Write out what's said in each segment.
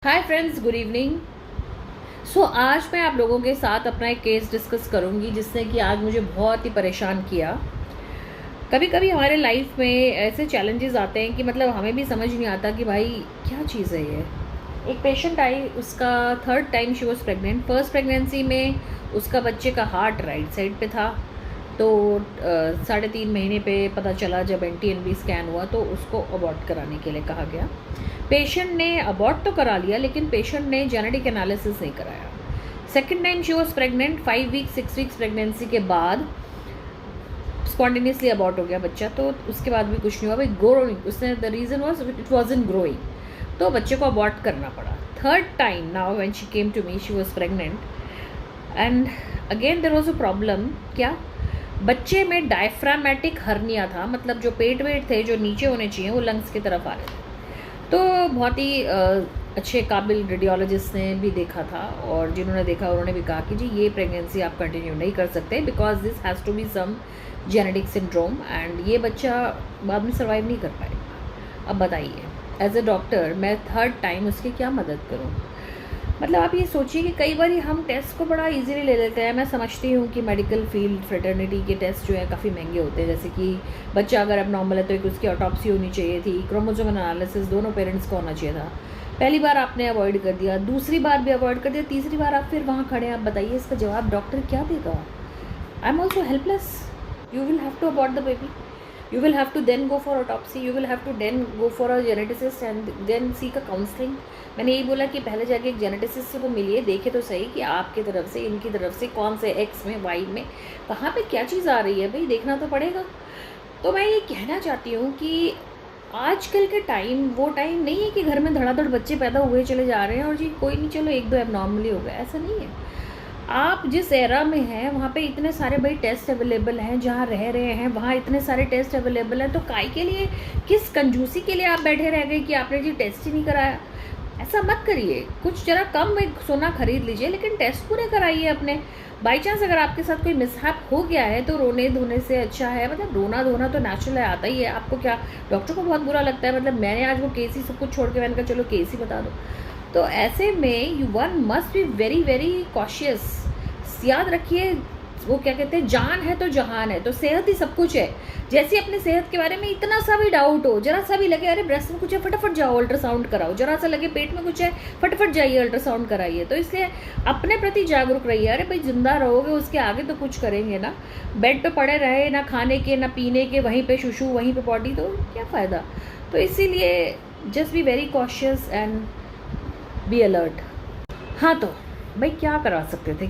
Hi friends, good evening. आज मैं आप लोगों के साथ अपना एक केस डिस्कस करूंगी जिसने कि आज मुझे बहुत ही परेशान किया। कभी कभी हमारे लाइफ में ऐसे चैलेंजेस आते हैं कि मतलब हमें भी समझ नहीं आता कि भाई क्या चीज़ है ये। एक पेशेंट आई, उसका third time she was pregnant. First pregnancy में उसका बच्चे का हार्ट राइट साइड पे था, तो 3.5 महीने पे पता चला जब NT&B स्कैन हुआ तो उसको अबॉर्ट कराने के लिए कहा गया। पेशेंट ने अबॉर्ट तो करा लिया लेकिन पेशेंट ने जेनेटिक एनालिसिस नहीं कराया। Second time she was pregnant, 5 weeks 6 weeks pregnancy के बाद स्पॉन्टेनियसली अबॉर्ट हो गया बच्चा, तो उसके बाद भी कुछ नहीं हुआ। भाई ग्रोइंग, उसने the reason was it was in growing, तो बच्चे को अबॉर्ट करना पड़ा। Third time now when she came to me she was pregnant and again there was a problem. क्या? बच्चे में डायफ्रामेटिक हर्निया था, मतलब जो पेट वेट थे जो नीचे होने चाहिए वो लंग्स की तरफ आ रहे थे। तो बहुत ही अच्छे काबिल रेडियोलॉजिस्ट ने भी देखा था और जिन्होंने देखा उन्होंने भी कहा कि जी ये प्रेगनेंसी आप कंटिन्यू नहीं कर सकते because this has to be some genetic syndrome and ये बच्चा बाद में सर्वाइव नहीं कर पाएगा। अब बताइए, एज अ डॉक्टर मैं थर्ड टाइम उसकी क्या मदद करूं? मतलब आप ये सोचिए कि कई बार हम टेस्ट को बड़ा इजीली ले लेते हैं। मैं समझती हूँ कि मेडिकल फील्ड फ्रेटर्निटी के टेस्ट जो है काफ़ी महंगे होते हैं, जैसे कि बच्चा अगर एबनॉर्मल है तो एक उसकी ऑटोप्सी होनी चाहिए थी, क्रोमोसोम एनालिसिस दोनों पेरेंट्स को होना चाहिए था। पहली बार आपने अवॉइड कर दिया, दूसरी बार भी अवॉइड कर दिया, तीसरी बार आप फिर वहाँ खड़े हैं। आप बताइए इसका जवाब डॉक्टर क्या देगा? I am also helpless. You will have to abort the baby. You will have to then go for autopsy. You will have to then go for a geneticist and then seek a counseling. मैंने यही बोला कि पहले जाके एक geneticist से तो मिलिए, देखे तो सही कि आपकी तरफ से इनकी तरफ से कौन से एक्स में वाई में कहाँ पे क्या चीज़ आ रही है, भाई देखना तो पड़ेगा। तो मैं ये कहना चाहती हूँ कि आजकल के टाइम वो टाइम नहीं है कि घर में धड़ाधड़ बच्चे पैदा हुए चले जा रहे हैं और जी कोई नहीं, चलो एक दो एबनॉर्मली हो गया, ऐसा नहीं है। आप जिस एरा में हैं वहाँ पे इतने सारे भाई टेस्ट अवेलेबल हैं, जहाँ रह रहे हैं वहाँ इतने सारे टेस्ट अवेलेबल हैं, तो काय के लिए, किस कंजूसी के लिए आप बैठे रह गए कि आपने जी टेस्ट ही नहीं कराया? ऐसा मत करिए, कुछ जरा कम एक सोना खरीद लीजिए लेकिन टेस्ट पूरे कराइए अपने। बाई चांस अगर आपके साथ कोई मिसहैप हो गया है तो रोने धोने से अच्छा है, मतलब रोना धोना तो नेचुरल है, आता ही है। आपको क्या, डॉक्टर को बहुत बुरा लगता है? मतलब मैंने आज वो केस ही सब कुछ छोड़ के मैंने कहा चलो केस ही बता दो। तो ऐसे में you one must be very very cautious. याद रखिए, वो क्या कहते हैं, जान है तो जहान है, तो सेहत ही सब कुछ है। जैसे अपने सेहत के बारे में इतना सा भी डाउट हो, जरा सा भी लगे अरे ब्रेस्ट में कुछ है फटाफट जाओ अल्ट्रासाउंड कराओ, जरा सा लगे पेट में कुछ है फटाफट जाइए अल्ट्रासाउंड कराइए। तो इसलिए अपने प्रति जागरूक रहिए। अरे भाई जिंदा रहोगे उसके आगे तो कुछ करेंगे ना, बेड पे पड़े रहे ना खाने के ना पीने के, वहीं पे शुशु वहीं पे पॉटी, तो क्या फ़ायदा? तो इसीलिए just be very cautious and be alert. हाँ, तो भाई क्या करा सकते थे,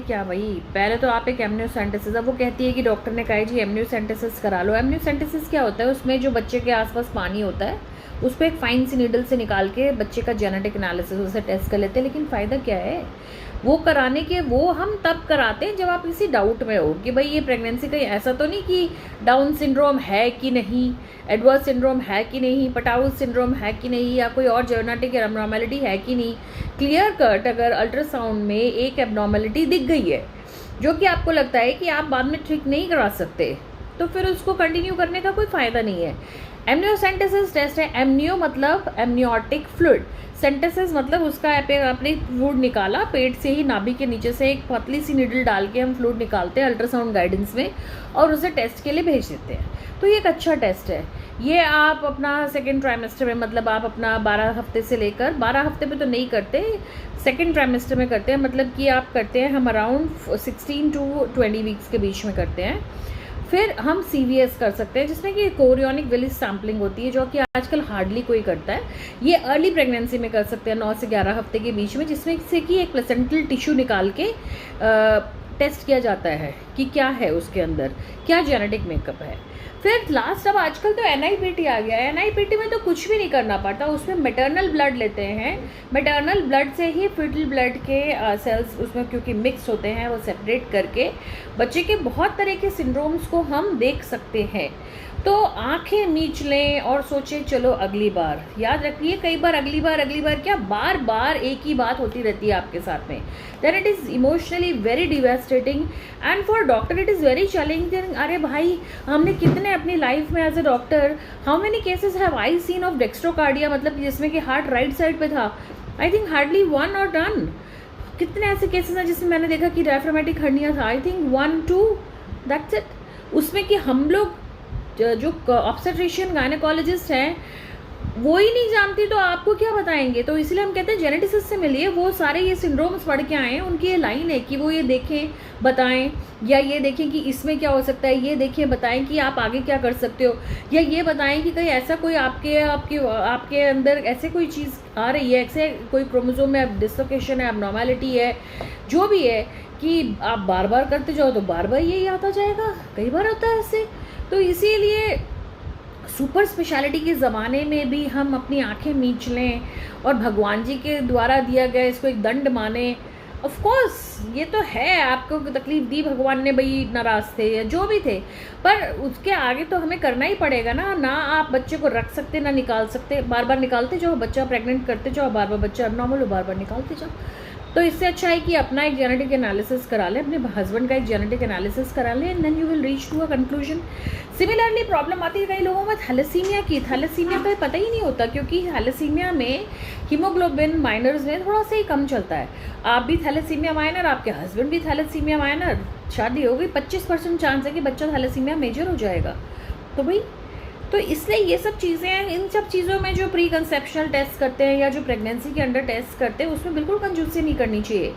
क्या भाई? पहले तो आप एक एमनियोसेंटेसिस, अब वो कहती है कि डॉक्टर ने कहा है जी एमनियोसेंटेसिस करा लो। एमनियोसेंटेसिस क्या होता है? उसमें जो बच्चे के आसपास पानी होता है उस पर एक फाइन सी नीडल से निकाल के बच्चे का जेनेटिक एनालिसिस उसे टेस्ट कर लेते हैं। लेकिन फ़ायदा क्या है वो कराने के? वो हम तब कराते हैं जब आप इसी डाउट में हो कि भाई ये प्रेगनेंसी कहीं ऐसा तो नहीं कि डाउन सिंड्रोम है कि नहीं, एडवर्स सिंड्रोम है कि नहीं, पटाउल सिंड्रोम है कि नहीं, या कोई और जेनेटिक एबनॉर्मेलिटी है कि नहीं। क्लियर कट अगर अल्ट्रासाउंड में एक एबनॉर्मेलिटी दिख गई है जो कि आपको लगता है कि आप बाद में ठीक नहीं करा सकते, तो फिर उसको कंटिन्यू करने का कोई फ़ायदा नहीं है। एमनियोसेंटेसिस टेस्ट है। एमनियो मतलब एमनियोटिक फ्लूइड, सेंटेसिस मतलब उसका आपने फ्लूइड निकाला पेट से ही, नाभि के नीचे से एक पतली सी नीडल डाल के हम फ्लूइड निकालते हैं अल्ट्रासाउंड गाइडेंस में और उसे टेस्ट के लिए भेज देते हैं। तो ये एक अच्छा टेस्ट है। ये आप अपना सेकेंड ट्राइमेस्टर में, मतलब आप अपना 12 हफ्ते से लेकर 12 हफ्ते पे तो नहीं करते, सेकेंड ट्राइमेस्टर में करते हैं, मतलब कि आप करते हैं हम अराउंड 16 to 20 वीक्स के बीच में करते हैं। फिर हम CVS कर सकते हैं जिसमें कि कोरियोनिक विलिस सैम्पलिंग होती है जो कि आजकल हार्डली कोई करता है। ये अर्ली प्रेगनेंसी में कर सकते हैं 9 से 11 हफ्ते के बीच में, जिसमें से कि एक प्लेसेंटल टिश्यू निकाल के टेस्ट किया जाता है कि क्या है उसके अंदर, क्या जेनेटिक मेकअप है। फिर लास्ट, अब आजकल तो NIPT आ गया है। NIPT में तो कुछ भी नहीं करना पड़ता, उसमें मैटरनल ब्लड लेते हैं, मैटरनल ब्लड से ही फिटल ब्लड के सेल्स उसमें क्योंकि मिक्स होते हैं, वो सेपरेट करके बच्चे के बहुत तरह के सिंड्रोम्स को हम देख सकते हैं। तो आंखें मीच लें और सोचें चलो अगली बार। याद रखिए कई बार अगली बार क्या, बार बार एक ही बात होती रहती है आपके साथ में। Then it is emotionally very devastating and for doctor it is very challenging. अरे भाई, हमने कितने अपनी लाइफ में as a doctor, how many cases have I seen of dextrocardia, मतलब जिसमें कि हार्ट राइट साइड पे था। आई थिंक हार्डली 1 और डन। कितने ऐसे केसेस हैं जिसमें मैंने देखा कि डायफ्रामेटिक हर्निया था, आई थिंक 1 2, दैट्स इट। उसमें कि हम लोग जो ऑब्स्टेट्रिशियन गायनेकोलॉजिस्ट हैं वो ही नहीं जानती तो आपको क्या बताएंगे। तो इसलिए हम कहते हैं जेनेटिसिस्ट से मिलिए, वो सारे ये सिंड्रोम्स पढ़ के आए हैं, उनकी ये लाइन है कि वो ये देखें बताएं, या ये देखें कि इसमें क्या हो सकता है, ये देखें बताएं कि आप आगे क्या कर सकते हो, या ये बताएं कि कहीं ऐसा कोई आपके आपके आपके अंदर ऐसे कोई चीज़ आ रही है, ऐसे कोई क्रोमोसोम में डिसलोकेशन है, एबनॉर्मैलिटी है, जो भी है, कि आप बार बार करते जाओ तो बार बार यही आता जाएगा। कई बार होता है ऐसे। तो इसीलिए सुपर स्पेशलिटी के ज़माने में भी हम अपनी आंखें मीच लें और भगवान जी के द्वारा दिया गया इसको एक दंड माने। ऑफ कोर्स ये तो है, आपको तकलीफ दी भगवान ने, भाई नाराज़ थे या जो भी थे, पर उसके आगे तो हमें करना ही पड़ेगा ना। आप बच्चे को रख सकते ना निकाल सकते, बार बार निकालते जाओ, बच्चा प्रेग्नेंट करते जाओ, बार बार बच्चा अबनॉर्मल हो, बार बार निकालते जाओ। तो इससे अच्छा है कि अपना एक जेनेटिक एनालिसिस करा लें, अपने हस्बैंड का एक जेनेटिक एनालिसिस करा लें, and then you will reach to a conclusion. Similarly problem आती है कई लोगों में थैलेसीमिया की। थैलेसीमिया का पता ही नहीं होता, क्योंकि थैलेसीमिया में हीमोग्लोबिन माइनर्स में थोड़ा सा ही कम चलता है। आप भी थैलेसीमिया माइनर, आपके हस्बैंड भी थैलेसीमिया माइनर, शादी हो गई, 25% चांस है कि बच्चा थैलेसीमिया मेजर हो जाएगा। तो भाई, तो इसलिए ये सब चीज़ें हैं। इन सब चीज़ों में जो प्री कंसेप्शनल टेस्ट करते हैं या जो प्रेगनेंसी के अंडर टेस्ट करते हैं, उसमें बिल्कुल कंजूसी नहीं करनी चाहिए,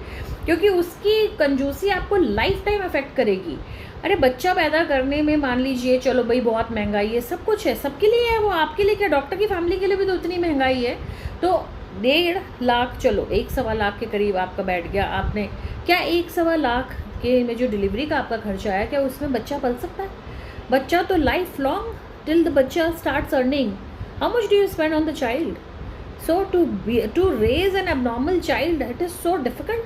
क्योंकि उसकी कंजूसी आपको लाइफ टाइम अफेक्ट करेगी। अरे बच्चा पैदा करने में मान लीजिए, चलो भाई बहुत महंगाई है, सब कुछ है, सबके लिए है, वो आपके लिए क्या, डॉक्टर की फैमिली के लिए भी तो उतनी महंगाई है। तो 1.5 लाख, चलो 1-1.25 लाख के करीब आपका बैठ गया। आपने क्या 1-1.25 लाख के में जो डिलीवरी का आपका खर्चा आया, क्या उसमें बच्चा पल सकता है? बच्चा तो लाइफ लॉन्ग, till the बच्चा starts earning, how much do you spend on the child? So to raise an abnormal child, it is so difficult.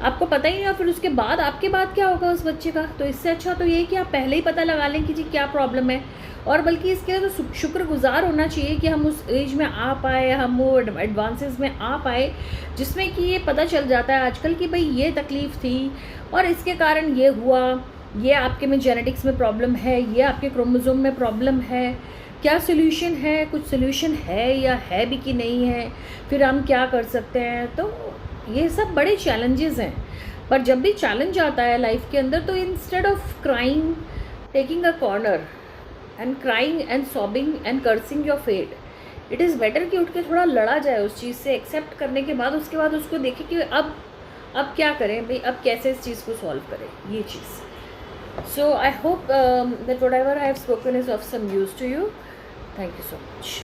आपको पता ही नहीं, और फिर उसके बाद आपके बाद क्या होगा उस बच्चे का। तो इससे अच्छा तो ये है कि आप पहले ही पता लगा लें कि जी क्या प्रॉब्लम है, और बल्कि इसके लिए तो शुक्रगुजार होना चाहिए कि हम उस एज में आ पाए, हम वो एडवांसेस में आ पाए, जिसमें कि ये पता चल जाता है आजकल कि भाई ये तकलीफ़ थी और इसके कारण ये हुआ, ये आपके में जेनेटिक्स में प्रॉब्लम है, ये आपके क्रोमोसोम में प्रॉब्लम है, क्या सोल्यूशन है, कुछ सोल्यूशन है या है भी कि नहीं है, फिर हम क्या कर सकते हैं। तो ये सब बड़े चैलेंजेस हैं। पर जब भी चैलेंज आता है लाइफ के अंदर, तो instead of crying, taking a corner and crying and sobbing and cursing your fate, it is better कि उठ के थोड़ा लड़ा जाए उस चीज़ से, एक्सेप्ट करने के बाद उसके बाद उसको देखें कि अब क्या करें भाई, अब कैसे इस चीज़ को सॉल्व करें, ये चीज़। So I hope that whatever I have spoken is of some use to you. Thank you so much.